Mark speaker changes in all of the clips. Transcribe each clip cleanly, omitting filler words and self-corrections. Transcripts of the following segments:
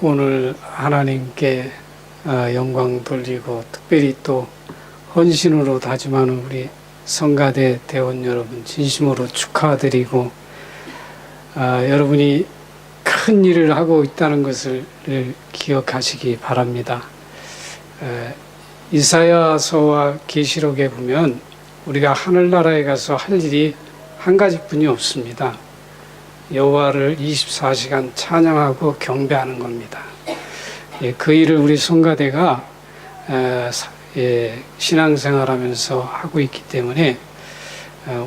Speaker 1: 오늘 하나님께 영광 돌리고 특별히 또 헌신으로 다짐하는 우리 성가대 대원 여러분 진심으로 축하드리고 여러분이 큰 일을 하고 있다는 것을 기억하시기 바랍니다. 이사야서와 계시록에 보면 우리가 하늘나라에 가서 할 일이 한 가지뿐이 없습니다. 여호와를 24시간 찬양하고 경배하는 겁니다. 그 일을 우리 성가대가 신앙생활하면서 하고 있기 때문에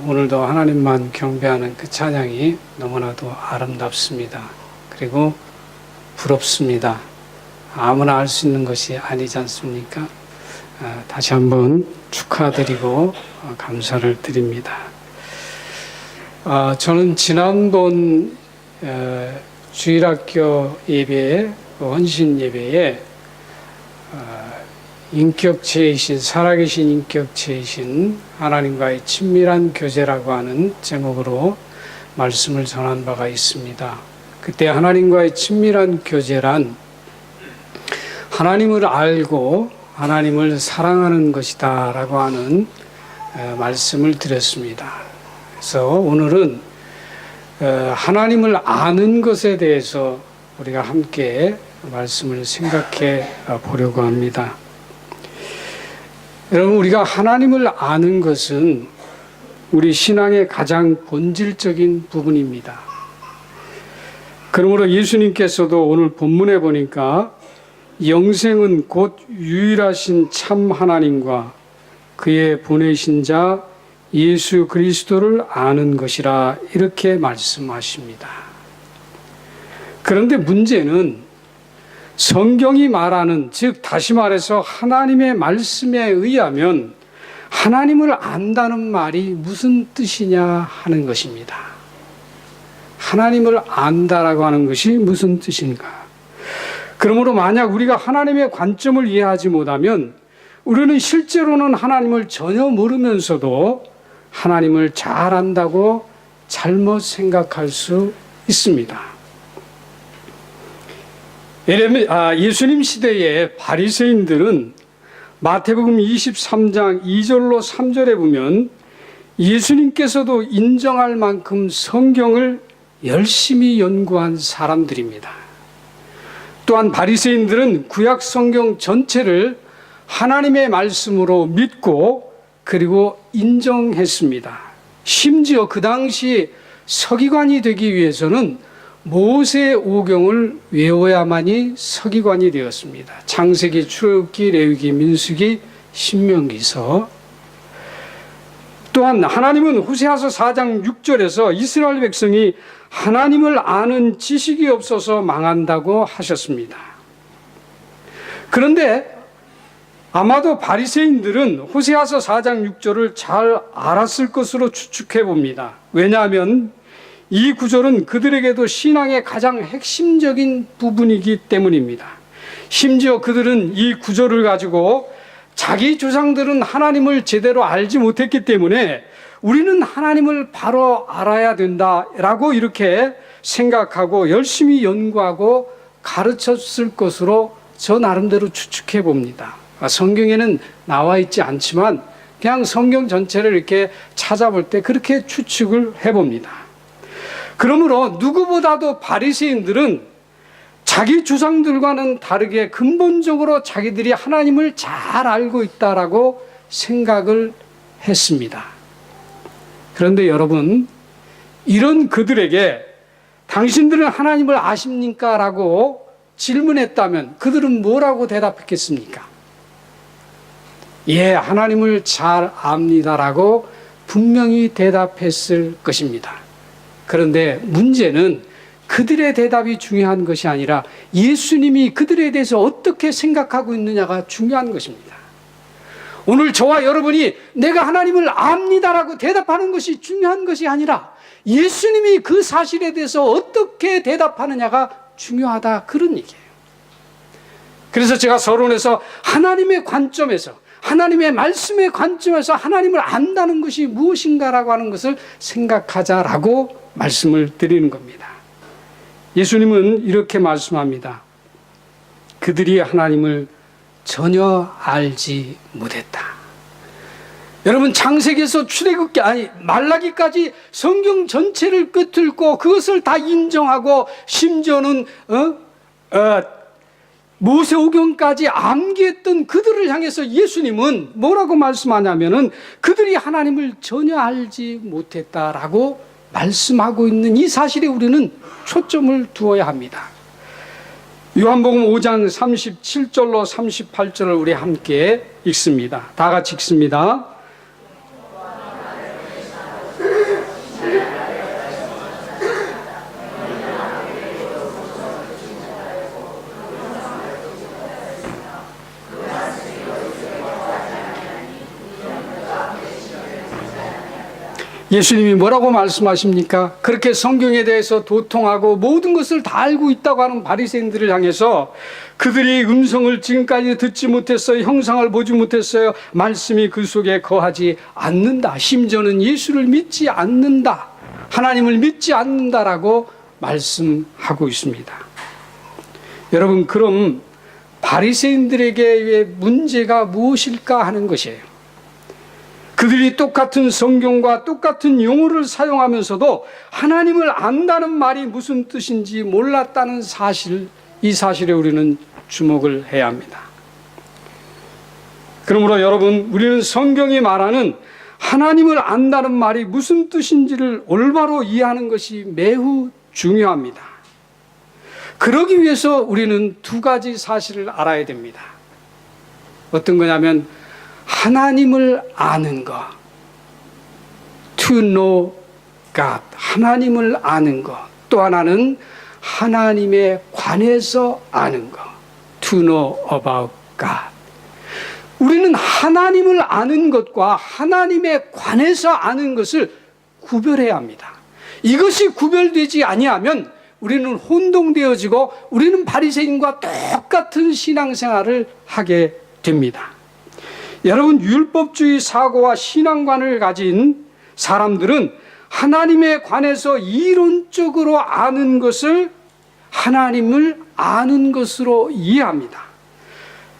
Speaker 1: 오늘도 하나님만 경배하는 그 찬양이 너무나도 아름답습니다. 그리고 부럽습니다. 아무나 할 수 있는 것이 아니지 않습니까? 다시 한번 축하드리고 감사를 드립니다. 저는 지난번 주일학교 예배에 헌신 예배에 인격체이신 살아계신 인격체이신 하나님과의 친밀한 교제라고 하는 제목으로 말씀을 전한 바가 있습니다. 그때 하나님과의 친밀한 교제란 하나님을 알고 하나님을 사랑하는 것이다 라고 하는 말씀을 드렸습니다. 그래서 오늘은 하나님을 아는 것에 대해서 우리가 함께 말씀을 생각해 보려고 합니다. 여러분, 우리가 하나님을 아는 것은 우리 신앙의 가장 본질적인 부분입니다. 그러므로 예수님께서도 오늘 본문에 보니까 영생은 곧 유일하신 참 하나님과 그의 보내신 자 예수 그리스도를 아는 것이라 이렇게 말씀하십니다. 그런데 문제는 성경이 말하는, 즉 다시 말해서 하나님의 말씀에 의하면 하나님을 안다는 말이 무슨 뜻이냐 하는 것입니다. 하나님을 안다라고 하는 것이 무슨 뜻인가? 그러므로 만약 우리가 하나님의 관점을 이해하지 못하면 우리는 실제로는 하나님을 전혀 모르면서도 하나님을 잘 안다고 잘못 생각할 수 있습니다. 예수님 시대의 바리새인들은 마태복음 23장 2절로 3절에 보면 예수님께서도 인정할 만큼 성경을 열심히 연구한 사람들입니다. 또한 바리새인들은 구약 성경 전체를 하나님의 말씀으로 믿고 그리고 인정했습니다. 심지어 그 당시 서기관이 되기 위해서는 모세 오경을 외워야만이 서기관이 되었습니다. 창세기, 출애굽기, 레위기, 민수기, 신명기서. 또한 하나님은 호세아서 4장 6절에서 이스라엘 백성이 하나님을 아는 지식이 없어서 망한다고 하셨습니다. 그런데 아마도 바리새인들은 호세아서 4장 6절을 잘 알았을 것으로 추측해 봅니다. 왜냐하면 이 구절은 그들에게도 신앙의 가장 핵심적인 부분이기 때문입니다. 심지어 그들은 이 구절을 가지고 자기 조상들은 하나님을 제대로 알지 못했기 때문에 우리는 하나님을 바로 알아야 된다라고 이렇게 생각하고 열심히 연구하고 가르쳤을 것으로 저 나름대로 추측해 봅니다. 성경에는 나와 있지 않지만 그냥 성경 전체를 이렇게 찾아볼 때 그렇게 추측을 해봅니다. 그러므로 누구보다도 바리새인들은 자기 조상들과는 다르게 근본적으로 자기들이 하나님을 잘 알고 있다라고 생각을 했습니다. 그런데 여러분, 이런 그들에게 당신들은 하나님을 아십니까? 라고 질문했다면 그들은 뭐라고 대답했겠습니까? 예, 하나님을 잘 압니다라고 분명히 대답했을 것입니다. 그런데 문제는 그들의 대답이 중요한 것이 아니라 예수님이 그들에 대해서 어떻게 생각하고 있느냐가 중요한 것입니다. 오늘 저와 여러분이 내가 하나님을 압니다라고 대답하는 것이 중요한 것이 아니라 예수님이 그 사실에 대해서 어떻게 대답하느냐가 중요하다, 그런 얘기예요. 그래서 제가 서론에서 하나님의 관점에서, 하나님의 말씀의 관점에서 하나님을 안다는 것이 무엇인가라고 하는 것을 생각하자라고 말씀을 드리는 겁니다. 예수님은 이렇게 말씀합니다. 그들이 하나님을 전혀 알지 못했다. 여러분, 창세기에서 출애굽기, 말라기까지 성경 전체를 꿰뚫고 그것을 다 인정하고 심지어는 모세오경까지 암기했던 그들을 향해서 예수님은 뭐라고 말씀하냐면은 그들이 하나님을 전혀 알지 못했다라고 말씀하고 있는 이 사실에 우리는 초점을 두어야 합니다. 요한복음 5장 37절로 38절을 우리 함께 읽습니다. 다 같이 읽습니다. 예수님이 뭐라고 말씀하십니까? 그렇게 성경에 대해서 도통하고 모든 것을 다 알고 있다고 하는 바리새인들을 향해서 그들이 음성을 지금까지 듣지 못했어요. 형상을 보지 못했어요. 말씀이 그 속에 거하지 않는다. 심지어는 예수를 믿지 않는다. 하나님을 믿지 않는다라고 말씀하고 있습니다. 여러분, 그럼 바리새인들에게 문제가 무엇일까 하는 것이에요. 그들이 똑같은 성경과 똑같은 용어를 사용하면서도 하나님을 안다는 말이 무슨 뜻인지 몰랐다는 사실, 이 사실에 우리는 주목을 해야 합니다. 그러므로 여러분, 우리는 성경이 말하는 하나님을 안다는 말이 무슨 뜻인지를 올바로 이해하는 것이 매우 중요합니다. 그러기 위해서 우리는 두 가지 사실을 알아야 됩니다. 어떤 거냐면 하나님을 아는 것, to know God, 하나님을 아는 것. 또 하나는 하나님에 관해서 아는 것, to know about God. 우리는 하나님을 아는 것과 하나님에 관해서 아는 것을 구별해야 합니다. 이것이 구별되지 아니하면 우리는 혼동되어지고 우리는 바리새인과 똑같은 신앙생활을 하게 됩니다. 여러분, 율법주의 사고와 신앙관을 가진 사람들은 하나님에 관해서 이론적으로 아는 것을 하나님을 아는 것으로 이해합니다.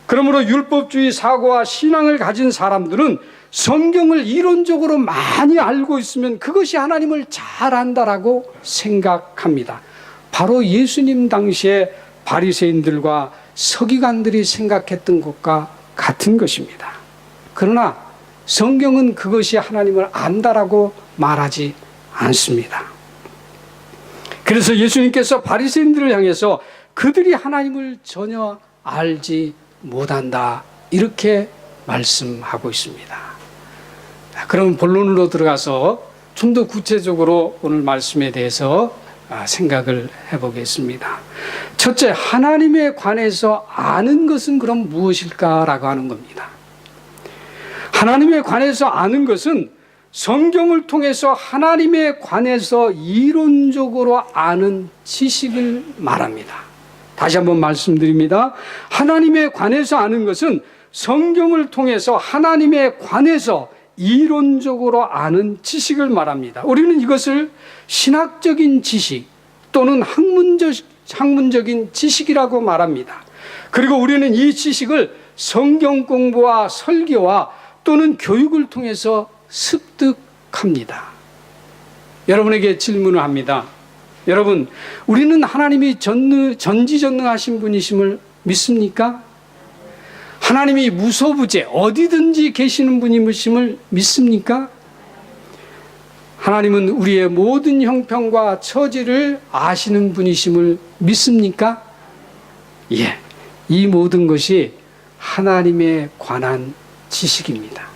Speaker 1: 그러므로 율법주의 사고와 신앙을 가진 사람들은 성경을 이론적으로 많이 알고 있으면 그것이 하나님을 잘 안다라고 생각합니다. 바로 예수님 당시에 바리새인들과 서기관들이 생각했던 것과 같은 것입니다. 그러나 성경은 그것이 하나님을 안다라고 말하지 않습니다. 그래서 예수님께서 바리새인들을 향해서 그들이 하나님을 전혀 알지 못한다, 이렇게 말씀하고 있습니다. 그럼 본론으로 들어가서 좀 더 구체적으로 오늘 말씀에 대해서 생각을 해보겠습니다. 첫째, 하나님에 관해서 아는 것은 그럼 무엇일까라고 하는 겁니다. 하나님에 관해서 아는 것은 성경을 통해서 하나님에 관해서 이론적으로 아는 지식을 말합니다. 다시 한번 말씀드립니다. 하나님에 관해서 아는 것은 성경을 통해서 하나님에 관해서 이론적으로 아는 지식을 말합니다. 우리는 이것을 신학적인 지식 또는 학문적인 지식이라고 말합니다. 그리고 우리는 이 지식을 성경 공부와 설교와 또는 교육을 통해서 습득합니다. 여러분에게 질문을 합니다. 여러분, 우리는 하나님이 전지전능하신 분이심을 믿습니까? 하나님이 무소부재 어디든지 계시는 분이심을 믿습니까? 하나님은 우리의 모든 형편과 처지를 아시는 분이심을 믿습니까? 예, 이 모든 것이 하나님에 관한 지식입니다.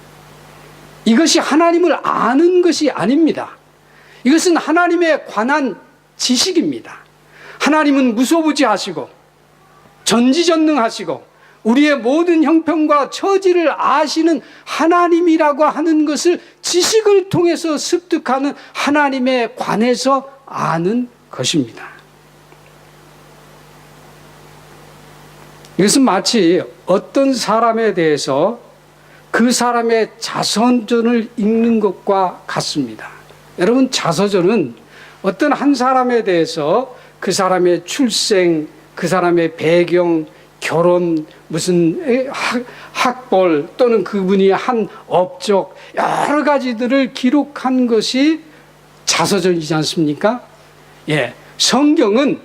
Speaker 1: 이것이 하나님을 아는 것이 아닙니다. 이것은 하나님에 관한 지식입니다. 하나님은 무소부지하시고 전지전능하시고 우리의 모든 형편과 처지를 아시는 하나님이라고 하는 것을 지식을 통해서 습득하는, 하나님에 관해서 아는 것입니다. 이것은 마치 어떤 사람에 대해서 그 사람의 자서전을 읽는 것과 같습니다. 여러분, 자서전은 어떤 한 사람에 대해서 그 사람의 출생, 그 사람의 배경, 결혼, 무슨 학벌 또는 그분이 한 업적 여러 가지들을 기록한 것이 자서전이지 않습니까? 예, 성경은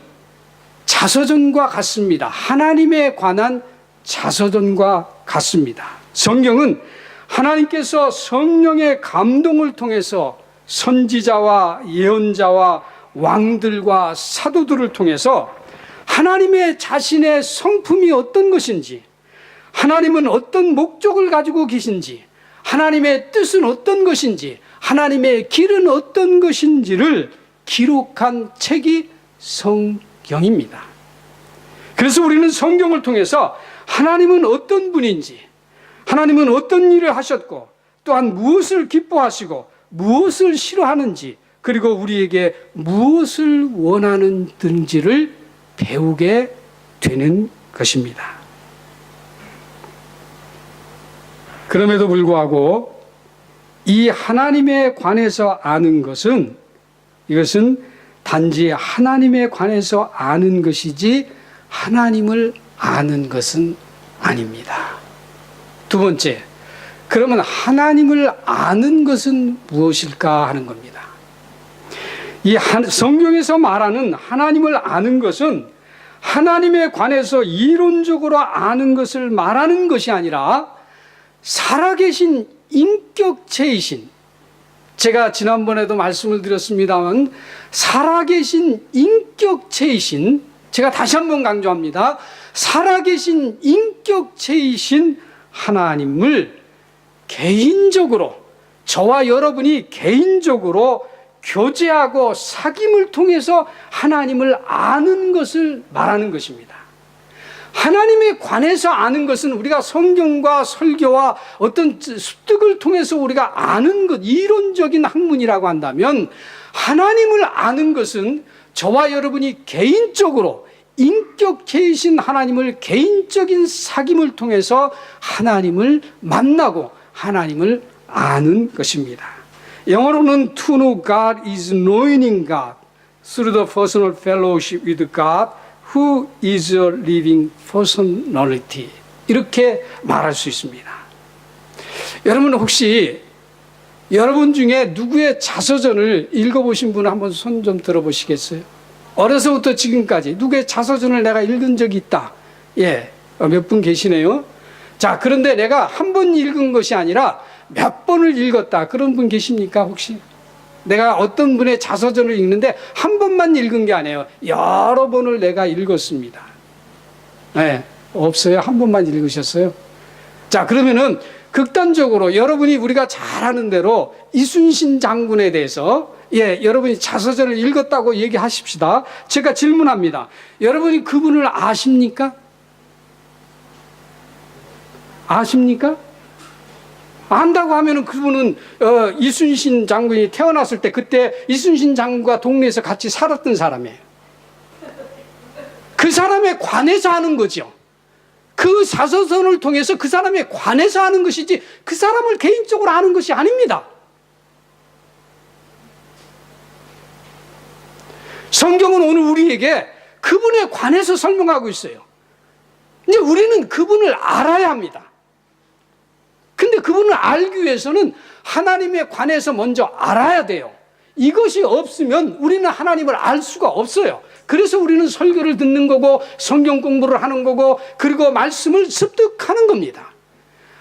Speaker 1: 자서전과 같습니다. 하나님에 관한 자서전과 같습니다. 성경은 하나님께서 성령의 감동을 통해서 선지자와 예언자와 왕들과 사도들을 통해서 하나님의 자신의 성품이 어떤 것인지, 하나님은 어떤 목적을 가지고 계신지, 하나님의 뜻은 어떤 것인지, 하나님의 길은 어떤 것인지를 기록한 책이 성경입니다. 그래서 우리는 성경을 통해서 하나님은 어떤 분인지, 하나님은 어떤 일을 하셨고, 또한 무엇을 기뻐하시고 무엇을 싫어하는지, 그리고 우리에게 무엇을 원하는지를 배우게 되는 것입니다. 그럼에도 불구하고 이 하나님에 관해서 아는 것은, 이것은 단지 하나님에 관해서 아는 것이지 하나님을 아는 것은 아닙니다. 두 번째, 그러면 하나님을 아는 것은 무엇일까 하는 겁니다. 이 성경에서 말하는 하나님을 아는 것은 하나님에 관해서 이론적으로 아는 것을 말하는 것이 아니라 살아계신 인격체이신, 제가 지난번에도 말씀을 드렸습니다만 살아계신 인격체이신, 제가 다시 한번 강조합니다. 살아계신 인격체이신 하나님을 개인적으로, 저와 여러분이 개인적으로 교제하고 사귐을 통해서 하나님을 아는 것을 말하는 것입니다. 하나님에 관해서 아는 것은 우리가 성경과 설교와 어떤 습득을 통해서 우리가 아는 것, 이론적인 학문이라고 한다면, 하나님을 아는 것은 저와 여러분이 개인적으로 인격체이신 하나님을 개인적인 사귐을 통해서 하나님을 만나고 하나님을 아는 것입니다. 영어로는 to know God is knowing God through the personal fellowship with God who is a living personality, 이렇게 말할 수 있습니다. 여러분 혹시 여러분 중에 누구의 자서전을 읽어보신 분 한번 손 좀 들어보시겠어요? 어려서부터 지금까지 누구의 자서전을 내가 읽은 적이 있다. 예, 몇 분 계시네요. 자, 그런데 내가 한 번 읽은 것이 아니라 몇 번을 읽었다. 그런 분 계십니까 혹시? 내가 어떤 분의 자서전을 읽는데 한 번만 읽은 게 아니에요. 여러 번을 내가 읽었습니다. 네, 없어요? 한 번만 읽으셨어요? 자, 그러면은 극단적으로 여러분이, 우리가 잘 아는 대로 이순신 장군에 대해서, 예, 여러분이 자서전을 읽었다고 얘기하십시다. 제가 질문합니다. 여러분이 그분을 아십니까? 아십니까? 안다고 하면은 그분은 이순신 장군이 태어났을 때 그때 이순신 장군과 동네에서 같이 살았던 사람이에요. 그 사람에 관해서 하는 거죠. 그 자서전을 통해서 그 사람에 관해서 하는 것이지 그 사람을 개인적으로 아는 것이 아닙니다. 성경은 오늘 우리에게 그분에 관해서 설명하고 있어요. 이제 우리는 그분을 알아야 합니다. 근데 그분을 알기 위해서는 하나님에 관해서 먼저 알아야 돼요. 이것이 없으면 우리는 하나님을 알 수가 없어요. 그래서 우리는 설교를 듣는 거고 성경 공부를 하는 거고 그리고 말씀을 습득하는 겁니다.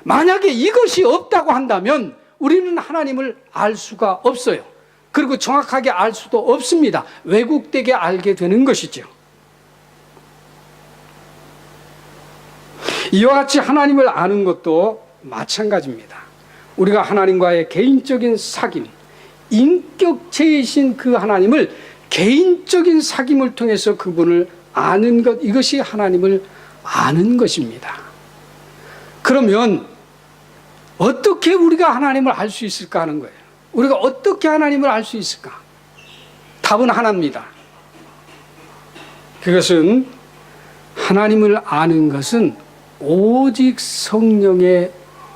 Speaker 1: 만약에 이것이 없다고 한다면 우리는 하나님을 알 수가 없어요. 그리고 정확하게 알 수도 없습니다. 왜곡되게 알게 되는 것이죠. 이와 같이 하나님을 아는 것도 마찬가지입니다. 우리가 하나님과의 개인적인 사귐, 인격체이신 그 하나님을 개인적인 사귐을 통해서 그분을 아는 것, 이것이 하나님을 아는 것입니다. 그러면 어떻게 우리가 하나님을 알 수 있을까 하는 거예요. 우리가 어떻게 하나님을 알 수 있을까? 답은 하나입니다. 그것은, 하나님을 아는 것은 오직 성령의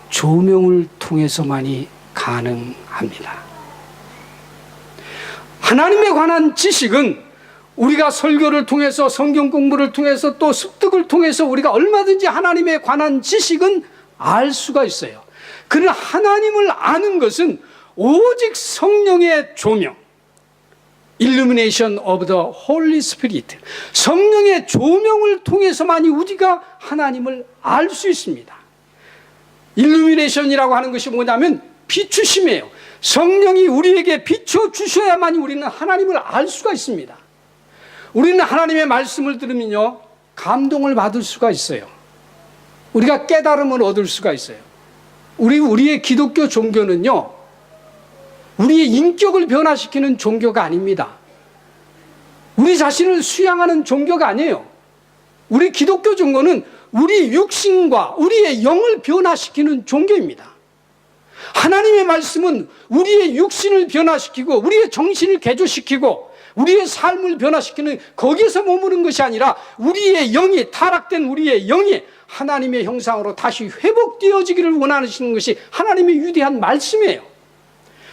Speaker 1: 조명을 통해서만이 가능합니다. 하나님에 관한 지식은 우리가 설교를 통해서 성경 공부를 통해서 또 습득을 통해서 우리가 얼마든지 하나님에 관한 지식은 알 수가 있어요. 그러나 하나님을 아는 것은 오직 성령의 조명, Illumination of the Holy Spirit, 성령의 조명을 통해서만이 우리가 하나님을 알 수 있습니다. Illumination이라고 하는 것이 뭐냐면 비추심이에요. 성령이 우리에게 비춰주셔야만이 우리는 하나님을 알 수가 있습니다. 우리는 하나님의 말씀을 들으면요, 감동을 받을 수가 있어요. 우리가 깨달음을 얻을 수가 있어요. 우리의 기독교 종교는요, 우리의 인격을 변화시키는 종교가 아닙니다. 우리 자신을 수양하는 종교가 아니에요. 우리 기독교 종교는 우리 육신과 우리의 영을 변화시키는 종교입니다. 하나님의 말씀은 우리의 육신을 변화시키고 우리의 정신을 개조시키고 우리의 삶을 변화시키는, 거기에서 머무는 것이 아니라 우리의 영이, 타락된 우리의 영이 하나님의 형상으로 다시 회복되어지기를 원하시는 것이 하나님의 위대한 말씀이에요.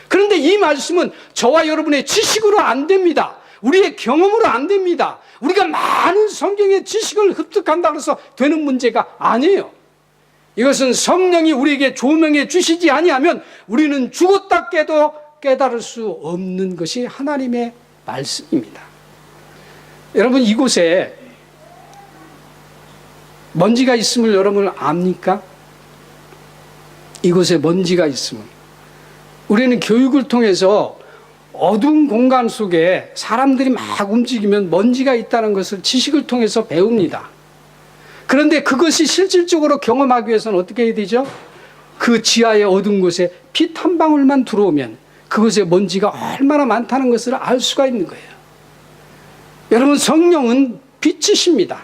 Speaker 1: 그런데 이 말씀은 저와 여러분의 지식으로 안 됩니다. 우리의 경험으로 안 됩니다. 우리가 많은 성경의 지식을 습득한다고 해서 되는 문제가 아니에요. 이것은 성령이 우리에게 조명해 주시지 아니하면 우리는 죽었다 깨도 깨달을 수 없는 것이 하나님의 말씀입니다. 여러분, 이곳에 먼지가 있음을 여러분 압니까? 이곳에 먼지가 있음을. 우리는 교육을 통해서 어두운 공간 속에 사람들이 막 움직이면 먼지가 있다는 것을 지식을 통해서 배웁니다. 그런데 그것이 실질적으로 경험하기 위해서는 어떻게 해야 되죠? 그 지하의 어두운 곳에 빛 한 방울만 들어오면 그곳에 먼지가 얼마나 많다는 것을 알 수가 있는 거예요. 여러분, 성령은 빛이십니다.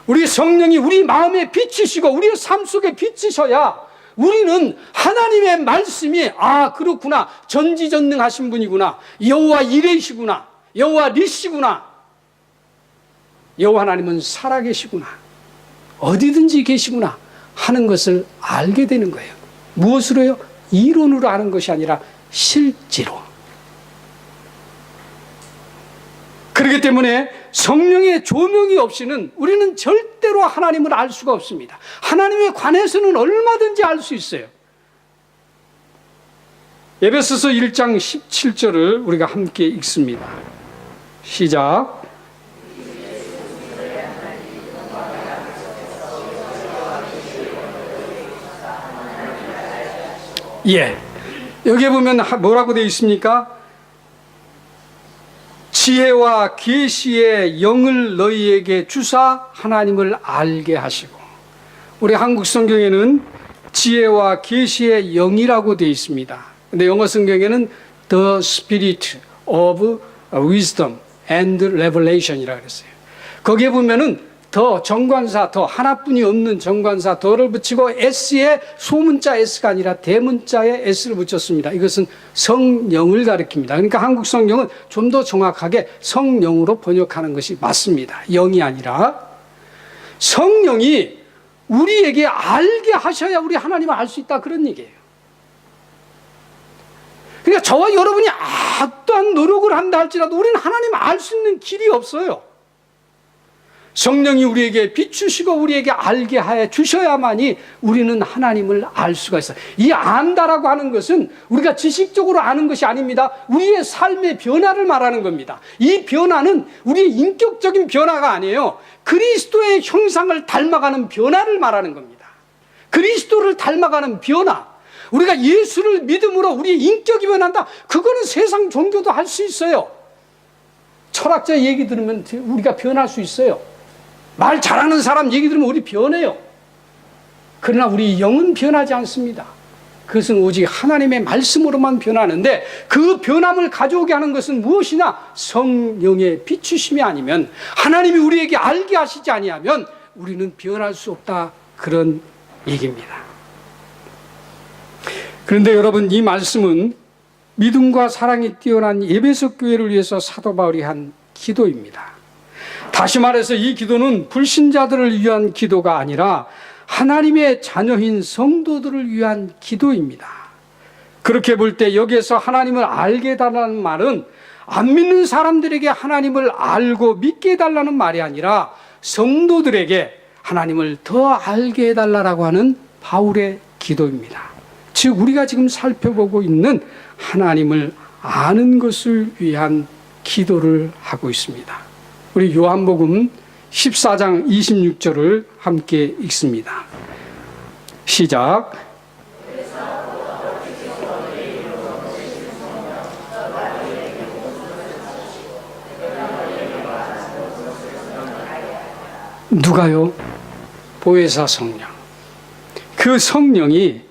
Speaker 1: 우리 성령이 우리 마음에 빛이시고 우리의 삶 속에 빛이셔야 우리는 하나님의 말씀이, 아, 그렇구나, 전지전능하신 분이구나, 여호와 이레이시구나, 여호와 니시구나, 여호와 하나님은 살아계시구나, 어디든지 계시구나 하는 것을 알게 되는 거예요. 무엇으로요? 이론으로 아는 것이 아니라 실제로. 그렇기 때문에 성령의 조명이 없이는 우리는 절대로 하나님을 알 수가 없습니다. 하나님에 관해서는 얼마든지 알 수 있어요. 에베소서 1장 17절을 우리가 함께 읽습니다. 시작. 예. 여기에 보면 뭐라고 되어 있습니까? 지혜와 계시의 영을 너희에게 주사 하나님을 알게 하시고. 우리 한국 성경에는 지혜와 계시의 영이라고 되어 있습니다. 근데 영어 성경에는 The Spirit of Wisdom and Revelation이라고 그랬어요. 거기에 보면은 더, 정관사 더, 하나뿐이 없는 정관사 더를 붙이고 S에 소문자 S가 아니라 대문자에 S를 붙였습니다. 이것은 성령을 가리킵니다. 그러니까 한국 성경은 좀 더 정확하게 성령으로 번역하는 것이 맞습니다. 영이 아니라. 성령이 우리에게 알게 하셔야 우리 하나님을 알 수 있다, 그런 얘기예요. 그러니까 저와 여러분이 어떠한 노력을 한다 할지라도 우리는 하나님을 알 수 있는 길이 없어요. 성령이 우리에게 비추시고 우리에게 알게 해 주셔야만이 우리는 하나님을 알 수가 있어요. 이 안다라고 하는 것은 우리가 지식적으로 아는 것이 아닙니다. 우리의 삶의 변화를 말하는 겁니다. 이 변화는 우리의 인격적인 변화가 아니에요. 그리스도의 형상을 닮아가는 변화를 말하는 겁니다. 그리스도를 닮아가는 변화. 우리가 예수를 믿음으로 우리의 인격이 변한다. 그거는 세상 종교도 할 수 있어요. 철학자 얘기 들으면 우리가 변할 수 있어요. 말 잘하는 사람 얘기 들으면 우리 변해요. 그러나 우리 영은 변하지 않습니다. 그것은 오직 하나님의 말씀으로만 변하는데, 그 변함을 가져오게 하는 것은 무엇이냐? 성령의 비추심이 아니면, 하나님이 우리에게 알게 하시지 아니하면 우리는 변할 수 없다, 그런 얘기입니다. 그런데 여러분, 이 말씀은 믿음과 사랑이 뛰어난 에베소 교회를 위해서 사도 바울이 한 기도입니다. 다시 말해서 이 기도는 불신자들을 위한 기도가 아니라 하나님의 자녀인 성도들을 위한 기도입니다. 그렇게 볼 때 여기에서 하나님을 알게 해달라는 말은 안 믿는 사람들에게 하나님을 알고 믿게 해달라는 말이 아니라 성도들에게 하나님을 더 알게 해달라고 하는 바울의 기도입니다. 즉 우리가 지금 살펴보고 있는 하나님을 아는 것을 위한 기도를 하고 있습니다. 우리 요한복음 14장 26절을 함께 읽습니다. 시작. 누가요? 보혜사 성령. 그 성령이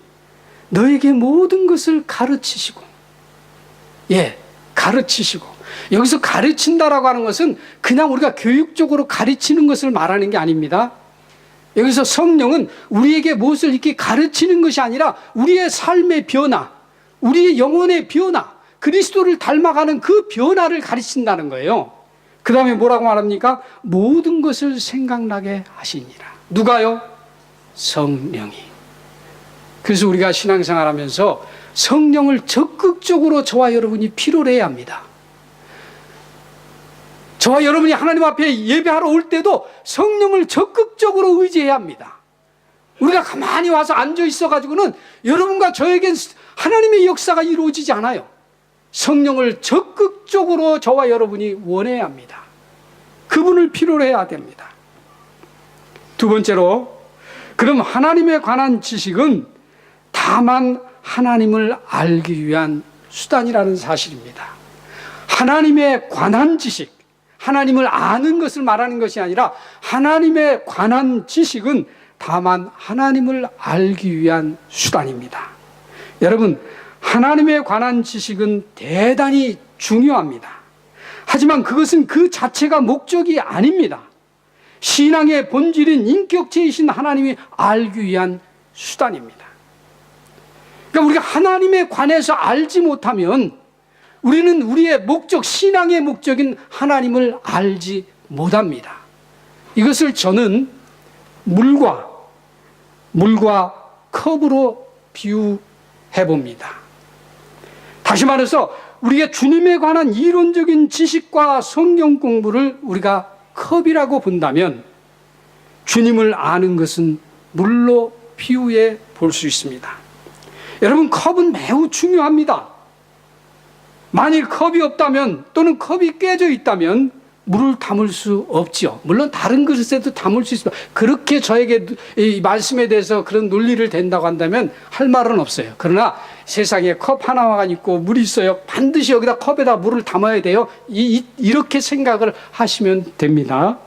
Speaker 1: 너에게 모든 것을 가르치시고, 가르치시고. 여기서 가르친다라고 하는 것은 그냥 우리가 교육적으로 가르치는 것을 말하는 게 아닙니다. 여기서 성령은 우리에게 무엇을 이렇게 가르치는 것이 아니라 우리의 삶의 변화, 우리의 영혼의 변화, 그리스도를 닮아가는 그 변화를 가르친다는 거예요. 그 다음에 뭐라고 말합니까? 모든 것을 생각나게 하시니라. 누가요? 성령이. 그래서 우리가 신앙생활 하면서 성령을 적극적으로 저와 여러분이 필요로 해야 합니다. 저와 여러분이 하나님 앞에 예배하러 올 때도 성령을 적극적으로 의지해야 합니다. 우리가 가만히 와서 앉아 있어가지고는 여러분과 저에겐 하나님의 역사가 이루어지지 않아요. 성령을 적극적으로 저와 여러분이 원해야 합니다. 그분을 필요로 해야 됩니다. 두 번째로, 그럼 하나님에 관한 지식은 다만 하나님을 알기 위한 수단이라는 사실입니다. 하나님에 관한 지식, 하나님을 아는 것을 말하는 것이 아니라 하나님에 관한 지식은 다만 하나님을 알기 위한 수단입니다. 여러분, 하나님에 관한 지식은 대단히 중요합니다. 하지만 그것은 그 자체가 목적이 아닙니다. 신앙의 본질인 인격체이신 하나님이 알기 위한 수단입니다. 그러니까 우리가 하나님에 관해서 알지 못하면 우리는 우리의 목적, 신앙의 목적인 하나님을 알지 못합니다. 이것을 저는 물과 컵으로 비유해 봅니다. 다시 말해서 우리가 주님에 관한 이론적인 지식과 성경 공부를 우리가 컵이라고 본다면 주님을 아는 것은 물로 비유해 볼 수 있습니다. 여러분, 컵은 매우 중요합니다. 만일 컵이 없다면 또는 컵이 깨져 있다면 물을 담을 수 없죠. 물론 다른 그릇에도 담을 수 있습니다. 그렇게 저에게 이 말씀에 대해서 그런 논리를 댄다고 한다면 할 말은 없어요. 그러나 세상에 컵 하나만 있고 물이 있어요. 반드시 여기다 컵에다 물을 담아야 돼요. 이렇게 생각을 하시면 됩니다.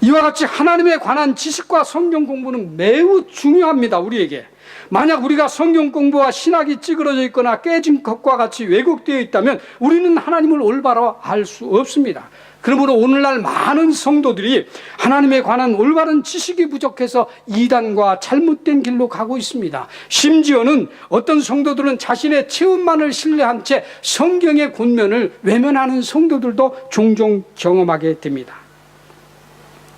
Speaker 1: 이와 같이 하나님에 관한 지식과 성경 공부는 매우 중요합니다. 우리에게. 만약 우리가 성경 공부와 신학이 찌그러져 있거나 깨진 컵과 같이 왜곡되어 있다면 우리는 하나님을 올바로 알 수 없습니다. 그러므로 오늘날 많은 성도들이 하나님에 관한 올바른 지식이 부족해서 이단과 잘못된 길로 가고 있습니다. 심지어는 어떤 성도들은 자신의 체험만을 신뢰한 채 성경의 권면을 외면하는 성도들도 종종 경험하게 됩니다.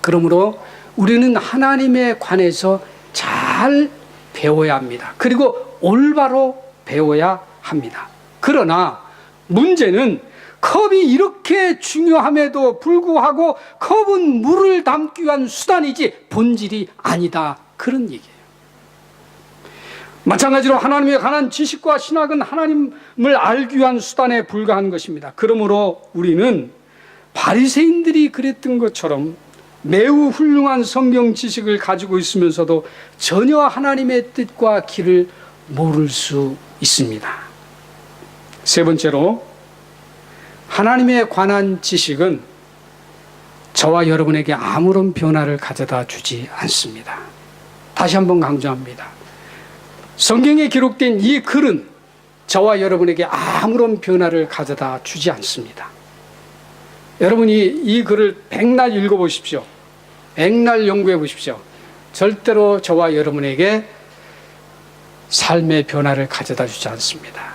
Speaker 1: 그러므로 우리는 하나님에 관해서 잘 배워야 합니다. 그리고 올바로 배워야 합니다. 그러나 문제는 컵이 이렇게 중요함에도 불구하고 컵은 물을 담기 위한 수단이지 본질이 아니다. 그런 얘기예요. 마찬가지로 하나님에 관한 지식과 신학은 하나님을 알기 위한 수단에 불과한 것입니다. 그러므로 우리는 바리새인들이 그랬던 것처럼 매우 훌륭한 성경 지식을 가지고 있으면서도 전혀 하나님의 뜻과 길을 모를 수 있습니다. 세 번째로, 하나님에 관한 지식은 저와 여러분에게 아무런 변화를 가져다 주지 않습니다. 다시 한번 강조합니다. 성경에 기록된 이 글은 저와 여러분에게 아무런 변화를 가져다 주지 않습니다. 여러분이 이 글을 백날 읽어보십시오. 백날 연구해 보십시오. 절대로 저와 여러분에게 삶의 변화를 가져다 주지 않습니다.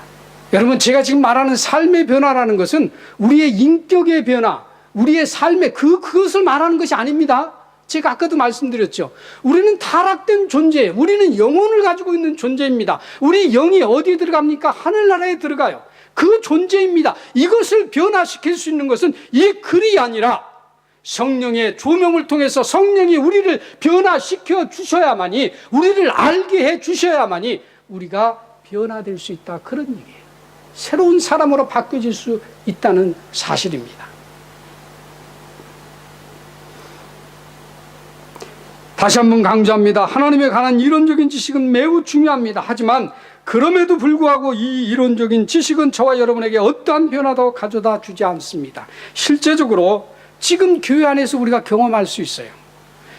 Speaker 1: 여러분, 제가 지금 말하는 삶의 변화라는 것은 우리의 인격의 변화, 우리의 삶의 그것을 말하는 것이 아닙니다. 제가 아까도 말씀드렸죠. 우리는 타락된 존재, 우리는 영혼을 가지고 있는 존재입니다. 우리 영이 어디에 들어갑니까? 하늘나라에 들어가요. 그 존재입니다. 이것을 변화시킬 수 있는 것은 이 글이 아니라 성령의 조명을 통해서 성령이 우리를 변화시켜 주셔야만이, 우리를 알게 해 주셔야만이 우리가 변화될 수 있다, 그런 얘기예요. 새로운 사람으로 바뀌어질 수 있다는 사실입니다. 다시 한번 강조합니다. 하나님에 관한 이론적인 지식은 매우 중요합니다. 하지만 그럼에도 불구하고 이 이론적인 지식은 저와 여러분에게 어떠한 변화도 가져다 주지 않습니다. 실제적으로 지금 교회 안에서 우리가 경험할 수 있어요.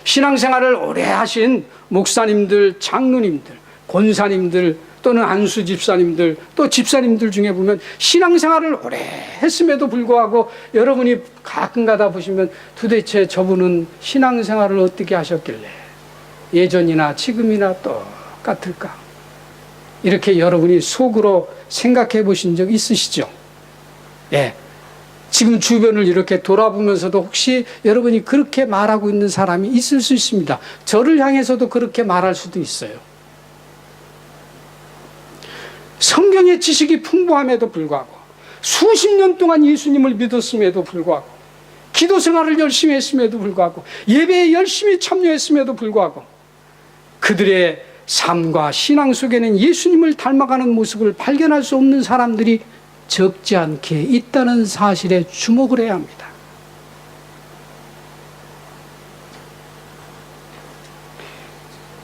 Speaker 1: 신앙생활을 오래 하신 목사님들, 장로님들, 권사님들, 또는 안수 집사님들, 또 집사님들 중에 보면 신앙생활을 오래 했음에도 불구하고 여러분이 가끔 가다 보시면 도대체 저분은 신앙생활을 어떻게 하셨길래 예전이나 지금이나 똑같을까? 이렇게 여러분이 속으로 생각해 보신 적 있으시죠? 예. 지금 주변을 이렇게 돌아보면서도 혹시 여러분이 그렇게 말하고 있는 사람이 있을 수 있습니다. 저를 향해서도 그렇게 말할 수도 있어요. 성경의 지식이 풍부함에도 불구하고 수십 년 동안 예수님을 믿었음에도 불구하고 기도 생활을 열심히 했음에도 불구하고 예배에 열심히 참여했음에도 불구하고 그들의 삶과 신앙 속에는 예수님을 닮아가는 모습을 발견할 수 없는 사람들이 적지 않게 있다는 사실에 주목을 해야 합니다.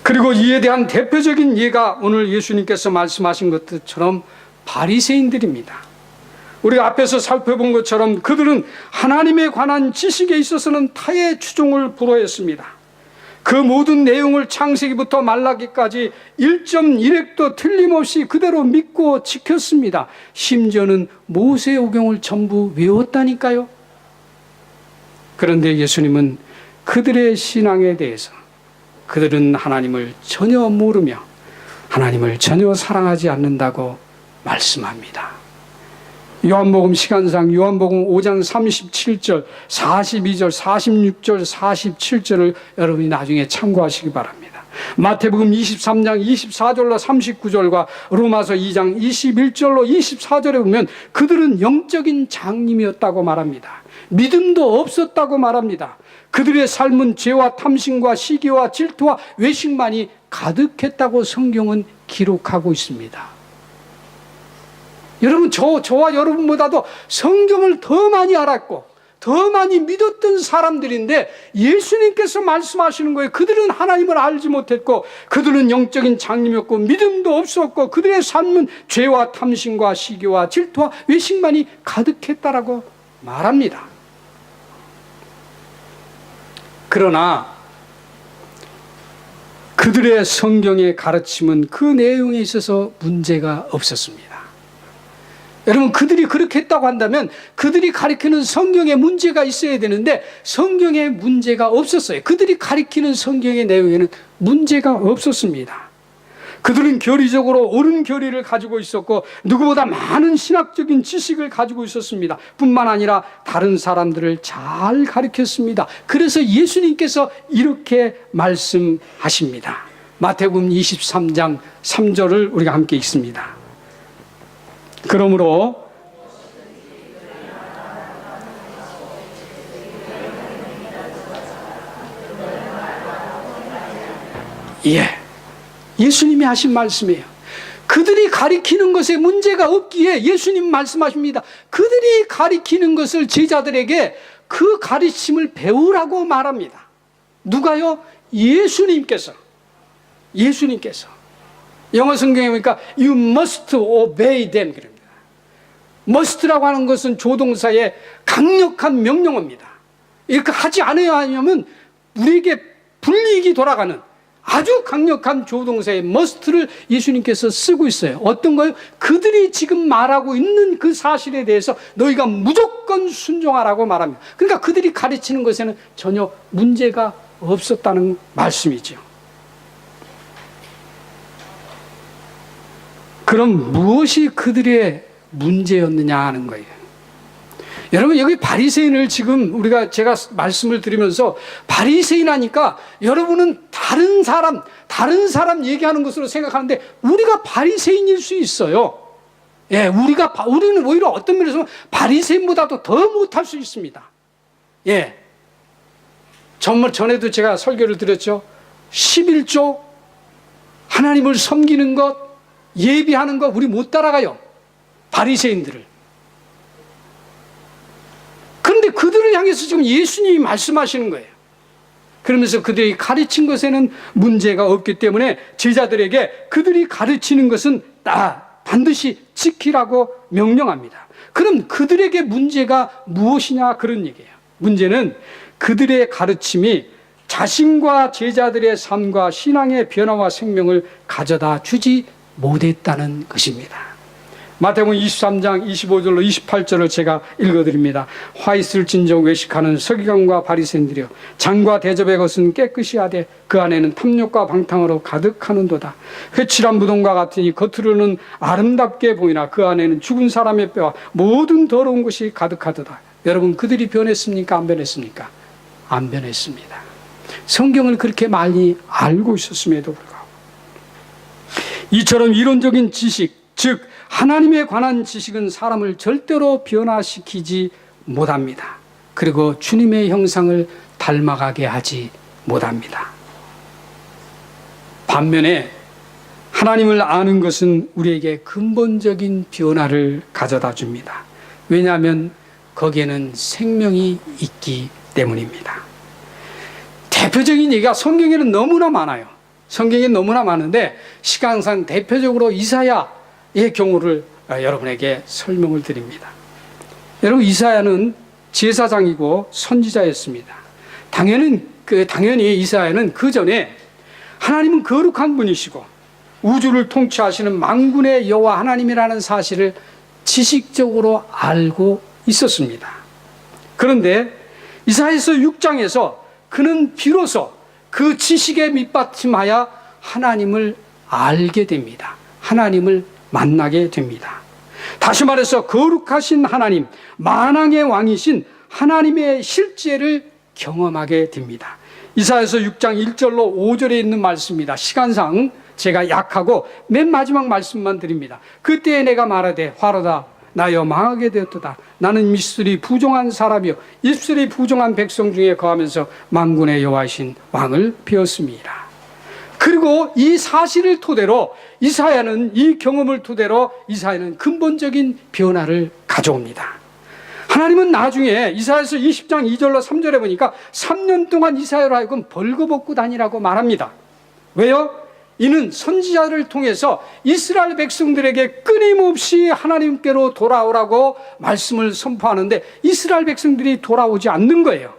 Speaker 1: 그리고 이에 대한 대표적인 예가 오늘 예수님께서 말씀하신 것처럼 바리새인들입니다. 우리가 앞에서 살펴본 것처럼 그들은 하나님에 관한 지식에 있어서는 타의 추종을 불허했습니다. 그 모든 내용을 창세기부터 말라기까지 1.1획도 틀림없이 그대로 믿고 지켰습니다. 심지어는 모세오경을 전부 외웠다니까요. 그런데 예수님은 그들의 신앙에 대해서 그들은 하나님을 전혀 모르며 하나님을 전혀 사랑하지 않는다고 말씀합니다. 요한복음 시간상 요한복음 5장 37절, 42절, 46절, 47절을 여러분이 나중에 참고하시기 바랍니다. 마태복음 23장 24절로 39절과 로마서 2장 21절로 24절에 보면 그들은 영적인 장님이었다고 말합니다. 믿음도 없었다고 말합니다. 그들의 삶은 죄와 탐심과 시기와 질투와 외식만이 가득했다고 성경은 기록하고 있습니다. 여러분, 저와 여러분보다도 성경을 더 많이 알았고 더 많이 믿었던 사람들인데 예수님께서 말씀하시는 거예요. 그들은 하나님을 알지 못했고 그들은 영적인 장님이었고 믿음도 없었고 그들의 삶은 죄와 탐심과 시기와 질투와 외식만이 가득했다라고 말합니다. 그러나 그들의 성경의 가르침은 그 내용에 있어서 문제가 없었습니다. 여러분, 그들이 그렇게 했다고 한다면 그들이 가리키는 성경에 문제가 있어야 되는데 성경에 문제가 없었어요. 그들이 가리키는 성경의 내용에는 문제가 없었습니다. 그들은 교리적으로 옳은 교리를 가지고 있었고 누구보다 많은 신학적인 지식을 가지고 있었습니다. 뿐만 아니라 다른 사람들을 잘 가르쳤습니다. 그래서 예수님께서 이렇게 말씀하십니다. 마태복음 23장 3절을 우리가 함께 읽습니다. 그러므로 예수님이 하신 말씀이에요. 그들이 가리키는 것에 문제가 없기에 예수님 말씀하십니다. 그들이 가리키는 것을 제자들에게 그 가르침을 배우라고 말합니다. 누가요? 예수님께서. 영어 성경에 보니까 You must obey them 그럽니다. must라고 하는 것은 조동사의 강력한 명령어입니다. 이렇게 하지 않아야 하면 우리에게 불이익이 돌아가는 아주 강력한 조동사의 must를 예수님께서 쓰고 있어요. 어떤 거요? 그들이 지금 말하고 있는 그 사실에 대해서 너희가 무조건 순종하라고 말합니다. 그러니까 그들이 가르치는 것에는 전혀 문제가 없었다는 말씀이죠. 그럼 무엇이 그들의 문제였느냐 하는 거예요. 여러분, 여기 바리새인을 지금 제가 말씀을 드리면서 바리새인 하니까 여러분은 다른 사람 얘기하는 것으로 생각하는데 우리가 바리새인일 수 있어요. 예, 우리는 오히려 어떤 면에서 바리새인보다도 더 못할 수 있습니다. 예. 정말 전에도 제가 설교를 드렸죠. 11조 하나님을 섬기는 것, 예비하는 것 우리 못 따라가요. 바리새인들을. 그런데 그들을 향해서 지금 예수님이 말씀하시는 거예요. 그러면서 그들이 가르친 것에는 문제가 없기 때문에 제자들에게 그들이 가르치는 것은 반드시 지키라고 명령합니다. 그럼 그들에게 문제가 무엇이냐 그런 얘기예요. 문제는 그들의 가르침이 자신과 제자들의 삶과 신앙의 변화와 생명을 가져다 주지 못했다는 것입니다. 마태복음 23장 25절로 28절을 제가 읽어드립니다. 화 있을 진정 외식하는 서기관과 바리새인들이여, 잔과 대접의 것은 깨끗이 하되 그 안에는 탐욕과 방탕으로 가득하는도다. 회칠한 무덤과 같으니 겉으로는 아름답게 보이나 그 안에는 죽은 사람의 뼈와 모든 더러운 것이 가득하도다. 여러분, 그들이 변했습니까? 안 변했습니까? 안 변했습니다. 성경을 그렇게 많이 알고 있었음에도 불구하고 이처럼 이론적인 지식, 즉 하나님에 관한 지식은 사람을 절대로 변화시키지 못합니다. 그리고 주님의 형상을 닮아가게 하지 못합니다. 반면에 하나님을 아는 것은 우리에게 근본적인 변화를 가져다 줍니다. 왜냐하면 거기에는 생명이 있기 때문입니다. 대표적인 얘기가 성경에는 너무나 많아요. 성경에 너무나 많은데 시간상 대표적으로 이사야의 경우를 여러분에게 설명을 드립니다. 여러분, 이사야는 제사장이고 선지자였습니다. 당연히 이사야는 그 전에 하나님은 거룩한 분이시고 우주를 통치하시는 만군의 여호와 하나님이라는 사실을 지식적으로 알고 있었습니다. 그런데 이사야서 6장에서 그는 비로소 그 지식에 밑받침하여 하나님을 알게 됩니다. 하나님을 만나게 됩니다. 다시 말해서 거룩하신 하나님, 만왕의 왕이신 하나님의 실제를 경험하게 됩니다. 이사야서 6장 1절로 5절에 있는 말씀입니다. 시간상 제가 약하고 맨 마지막 말씀만 드립니다. 그때에 내가 말하되 화로다 나여 망하게 되었도다. 나는 입술이 부정한 사람이요 입술이 부정한 백성 중에 거하면서 만군의 여호와이신 왕을 배웠습니다. 그리고 이 사실을 토대로 이사야는, 이 경험을 토대로 이사야는 근본적인 변화를 가져옵니다. 하나님은 나중에 이사야서 20장 2절로 3절에 보니까 3년 동안 이사야로 하여금 벌거벗고 다니라고 말합니다. 왜요? 이는 선지자를 통해서 이스라엘 백성들에게 끊임없이 하나님께로 돌아오라고 말씀을 선포하는데 이스라엘 백성들이 돌아오지 않는 거예요.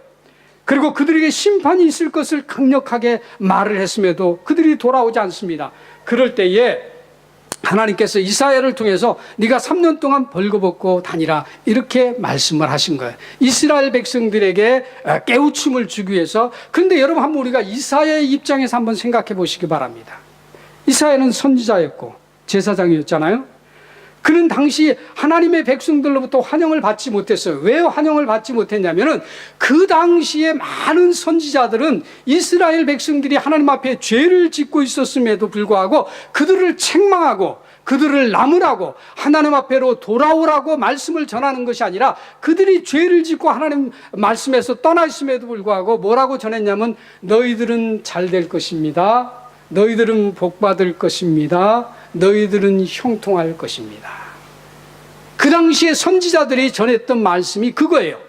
Speaker 1: 그리고 그들에게 심판이 있을 것을 강력하게 말을 했음에도 그들이 돌아오지 않습니다. 그럴 때에 하나님께서 이사야를 통해서 네가 3년 동안 벌거벗고 다니라 이렇게 말씀을 하신 거예요. 이스라엘 백성들에게 깨우침을 주기 위해서. 그런데 여러분, 한번 우리가 이사야의 입장에서 한번 생각해 보시기 바랍니다. 이사야는 선지자였고 제사장이었잖아요. 그는 당시 하나님의 백성들로부터 환영을 받지 못했어요. 왜 환영을 받지 못했냐면은 그 당시에 많은 선지자들은 이스라엘 백성들이 하나님 앞에 죄를 짓고 있었음에도 불구하고 그들을 책망하고 그들을 나무라고 하나님 앞에로 돌아오라고 말씀을 전하는 것이 아니라 그들이 죄를 짓고 하나님 말씀에서 떠나 있음에도 불구하고 뭐라고 전했냐면 너희들은 잘 될 것입니다. 너희들은 복받을 것입니다. 너희들은 형통할 것입니다. 그 당시에 선지자들이 전했던 말씀이 그거예요.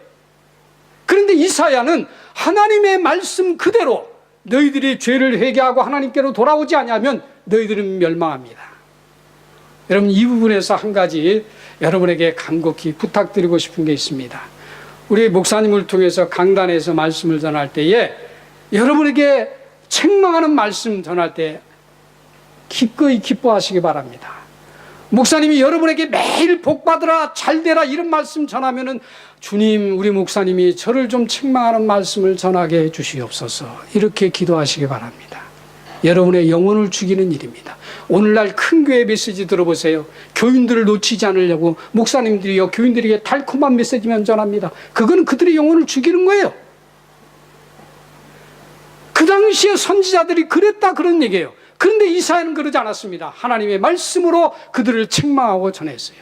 Speaker 1: 그런데 이사야는 하나님의 말씀 그대로 너희들이 죄를 회개하고 하나님께로 돌아오지 않으면 너희들은 멸망합니다. 여러분, 이 부분에서 한 가지 여러분에게 간곡히 부탁드리고 싶은 게 있습니다. 우리 목사님을 통해서 강단에서 말씀을 전할 때에 여러분에게 책망하는 말씀 전할 때 기꺼이 기뻐하시기 바랍니다. 목사님이 여러분에게 매일 복받으라 잘되라 이런 말씀 전하면은 주님, 우리 목사님이 저를 좀 책망하는 말씀을 전하게 해 주시옵소서 이렇게 기도하시기 바랍니다. 여러분의 영혼을 죽이는 일입니다. 오늘날 큰 교회 메시지 들어보세요. 교인들을 놓치지 않으려고 목사님들이요 교인들에게 달콤한 메시지만 전합니다. 그건 그들의 영혼을 죽이는 거예요. 그 당시에 선지자들이 그랬다 그런 얘기예요. 그런데 이사야는 그러지 않았습니다. 하나님의 말씀으로 그들을 책망하고 전했어요.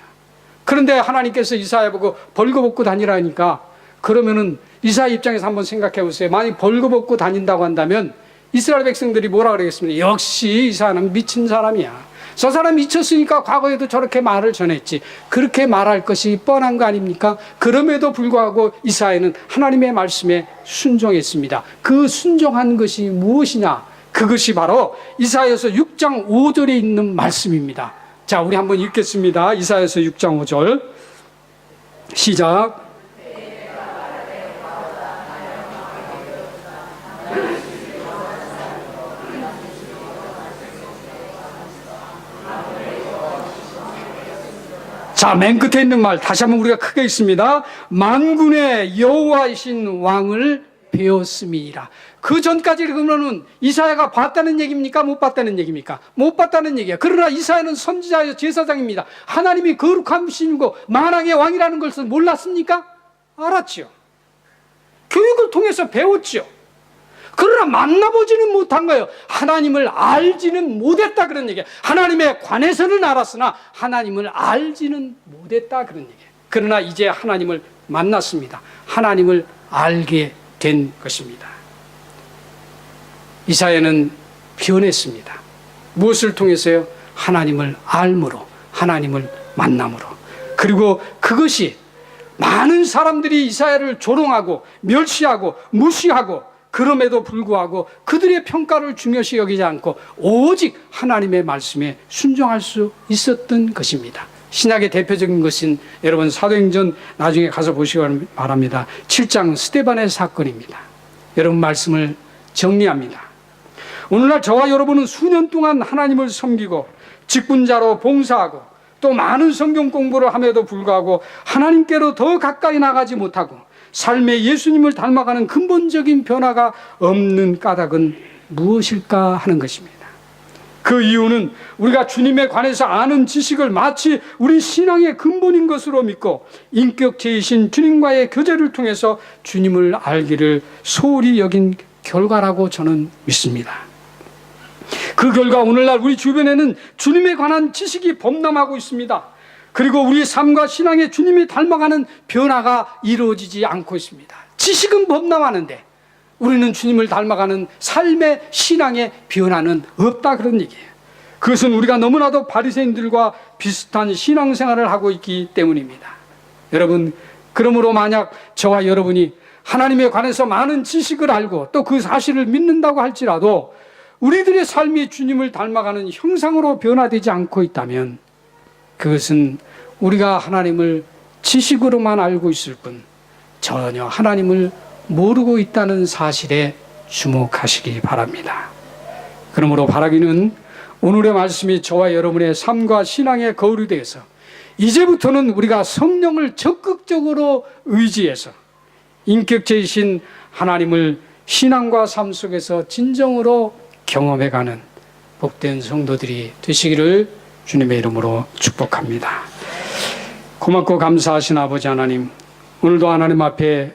Speaker 1: 그런데 하나님께서 이사야 보고 벌거벗고 다니라니까, 그러면은 이사야 입장에서 한번 생각해 보세요. 만약 벌거벗고 다닌다고 한다면 이스라엘 백성들이 뭐라 그러겠습니까? 역시 이사야는 미친 사람이야. 저 사람 미쳤으니까 과거에도 저렇게 말을 전했지. 그렇게 말할 것이 뻔한 거 아닙니까? 그럼에도 불구하고 이사야는 하나님의 말씀에 순종했습니다. 그 순종한 것이 무엇이냐? 그것이 바로 이사야서 6장 5절에 있는 말씀입니다. 자, 우리 한번 읽겠습니다. 이사야서 6장 5절 시작. 자, 맨 끝에 있는 말 다시 한번 우리가 크게 읽습니다. 만군의 여호와이신 왕을 배웠음이니라. 그 전까지 읽으면은 이사야가 봤다는 얘기입니까? 못 봤다는 얘기입니까? 못 봤다는 얘기야. 그러나 이사야는 선지자여 제사장입니다. 하나님이 거룩하시고 만왕의 왕이라는 것을 몰랐습니까? 알았지요. 교육을 통해서 배웠지요. 그러나 만나보지는 못한 거예요. 하나님을 알지는 못했다 그런 얘기예요. 하나님에 관해서는 알았으나 하나님을 알지는 못했다 그런 얘기예요. 그러나 이제 하나님을 만났습니다. 하나님을 알게 된 것입니다. 이사야는 변했습니다. 무엇을 통해서요? 하나님을 알므로, 하나님을 만남으로. 그리고 그것이 많은 사람들이 이사야를 조롱하고 멸시하고 무시하고, 그럼에도 불구하고 그들의 평가를 중요시 여기지 않고 오직 하나님의 말씀에 순종할 수 있었던 것입니다. 신약의 대표적인 것은 여러분 사도행전 나중에 가서 보시기 바랍니다. 7장 스데반의 사건입니다. 여러분 말씀을 정리합니다. 오늘날 저와 여러분은 수년 동안 하나님을 섬기고 직분자로 봉사하고 또 많은 성경 공부를 함에도 불구하고 하나님께로 더 가까이 나가지 못하고 삶에 예수님을 닮아가는 근본적인 변화가 없는 까닭은 무엇일까 하는 것입니다. 그 이유는 우리가 주님에 관해서 아는 지식을 마치 우리 신앙의 근본인 것으로 믿고 인격체이신 주님과의 교제를 통해서 주님을 알기를 소홀히 여긴 결과라고 저는 믿습니다. 그 결과 오늘날 우리 주변에는 주님에 관한 지식이 범람하고 있습니다. 그리고 우리 삶과 신앙에 주님이 닮아가는 변화가 이루어지지 않고 있습니다. 지식은 범람하는데 우리는 주님을 닮아가는 삶의 신앙의 변화는 없다 그런 얘기예요. 그것은 우리가 너무나도 바리새인들과 비슷한 신앙생활을 하고 있기 때문입니다. 여러분, 그러므로 만약 저와 여러분이 하나님에 관해서 많은 지식을 알고 또 그 사실을 믿는다고 할지라도 우리들의 삶이 주님을 닮아가는 형상으로 변화되지 않고 있다면 그것은 우리가 하나님을 지식으로만 알고 있을 뿐 전혀 하나님을 모르고 있다는 사실에 주목하시기 바랍니다. 그러므로 바라기는 오늘의 말씀이 저와 여러분의 삶과 신앙의 거울이 되어서 이제부터는 우리가 성령을 적극적으로 의지해서 인격체이신 하나님을 신앙과 삶 속에서 진정으로 경험해가는 복된 성도들이 되시기를 주님의 이름으로 축복합니다. 고맙고 감사하신 아버지 하나님, 오늘도 하나님 앞에